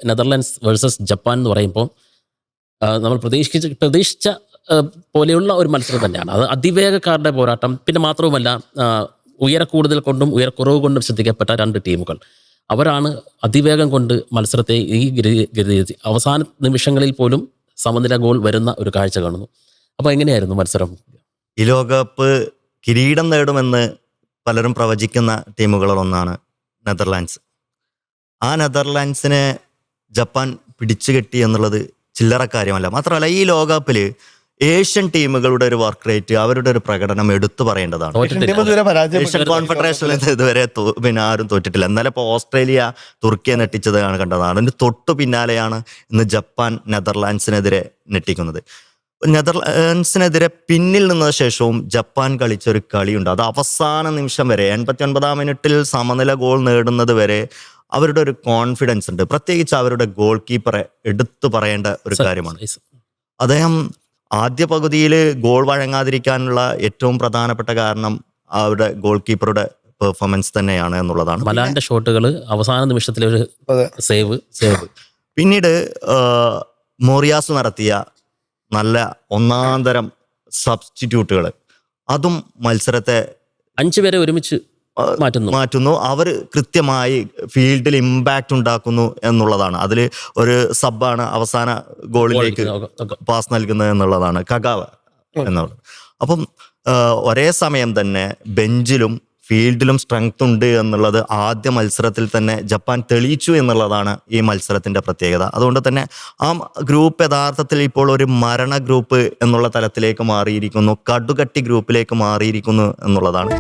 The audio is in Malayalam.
നെതർലാൻഡ്സ് വേഴ്സസ് ജപ്പാൻ എന്ന് പറയുമ്പോൾ നമ്മൾ പ്രതീക്ഷിച്ച പോലെയുള്ള ഒരു മത്സരം തന്നെയാണ്. അത് അതിവേഗക്കാരുടെ പോരാട്ടം. പിന്നെ മാത്രവുമല്ല ഉയരക്കൂടുതൽ കൊണ്ടും ഉയരക്കുറവ് കൊണ്ടും ശ്രദ്ധിക്കപ്പെട്ട രണ്ട് ടീമുകൾ. അവരാണ് അതിവേഗം കൊണ്ട് മത്സരത്തെ ഈ അവസാന നിമിഷങ്ങളിൽ പോലും സമനില ഗോൾ വരുന്ന ഒരു കാഴ്ച കാണുന്നു. അപ്പോൾ എങ്ങനെയായിരുന്നു മത്സരം? ഈ ലോകകപ്പ് കിരീടം നേടുമെന്ന് പലരും പ്രവചിക്കുന്ന ടീമുകളിലൊന്നാണ് നെതർലാൻഡ്സ്. ആ നെതർലാൻഡ്സിനെ ജപ്പാൻ പിടിച്ചു കെട്ടി എന്നുള്ളത് ചില്ലറ കാര്യമല്ല. മാത്രമല്ല ഈ ലോകകപ്പിൽ ഏഷ്യൻ ടീമുകളുടെ ഒരു വർക്ക് റേറ്റ്, അവരുടെ ഒരു പ്രകടനം എടുത്തു പറയേണ്ടതാണ്. ഏഷ്യൻ കോൺഫെഡറേഷനിൽ ഇതുവരെ ആരും തോറ്റിട്ടില്ല. എന്നാലും ഇപ്പോൾ ഓസ്ട്രേലിയ തുർക്കിയെ നെട്ടിച്ചതാണ് കണ്ടതാണ്. അതിന് തൊട്ടു പിന്നാലെയാണ് ഇന്ന് ജപ്പാൻ നെതർലാൻഡ്സിനെതിരെ നെട്ടിക്കുന്നത്. നെതർലാൻഡ്സിനെതിരെ പിന്നിൽ നിന്ന ശേഷവും ജപ്പാൻ കളിച്ചൊരു കളിയുണ്ട്. അത് അവസാന നിമിഷം വരെ 89-ാം മിനിറ്റിൽ സമനില ഗോൾ നേടുന്നത് വരെ അവരുടെ ഒരു കോൺഫിഡൻസ് ഉണ്ട്. പ്രത്യേകിച്ച് അവരുടെ ഗോൾ കീപ്പറെ എടുത്തു പറയേണ്ട ഒരു കാര്യമാണ്. അദ്ദേഹം ആദ്യ പകുതിയിൽ ഗോൾ വഴങ്ങാതിരിക്കാനുള്ള ഏറ്റവും പ്രധാനപ്പെട്ട കാരണം അവരുടെ ഗോൾ കീപ്പറുടെ പെർഫോമൻസ് തന്നെയാണ് എന്നുള്ളതാണ്. മലാന്റെ ഷോട്ടുകൾ അവസാന നിമിഷത്തിലെ ഒരു സേവ്. പിന്നീട് മോറിയാസ് നടത്തിയ നല്ല ഒന്നാന്തരം സബ്സ്റ്റിറ്റ്യൂട്ടുകൾ, അതും മത്സരത്തെ 5 പേരെ ഒരുമിച്ച് മാറ്റുന്നു. അവർ കൃത്യമായി ഫീൽഡിൽ ഇമ്പാക്റ്റ് ഉണ്ടാക്കുന്നു എന്നുള്ളതാണ്. അതിൽ ഒരു സബ്ബാണ് അവസാന ഗോളിലേക്ക് പാസ് നൽകുന്നത് എന്നുള്ളതാണ്, കഗാവ എന്നുള്ളത്. അപ്പം ഒരേ സമയം തന്നെ ബെഞ്ചിലും ഫീൽഡിലും സ്ട്രെങ്ത് ഉണ്ട് എന്നുള്ളത് ആദ്യ മത്സരത്തിൽ തന്നെ ജപ്പാൻ തെളിയിച്ചു എന്നുള്ളതാണ് ഈ മത്സരത്തിൻ്റെ പ്രത്യേകത. അതുകൊണ്ട് തന്നെ ആ ഗ്രൂപ്പ് യഥാർത്ഥത്തിൽ ഇപ്പോൾ ഒരു മരണ ഗ്രൂപ്പ് എന്നുള്ള തലത്തിലേക്ക് മാറിയിരിക്കുന്നു, കടുകട്ടി ഗ്രൂപ്പിലേക്ക് മാറിയിരിക്കുന്നു എന്നുള്ളതാണ്.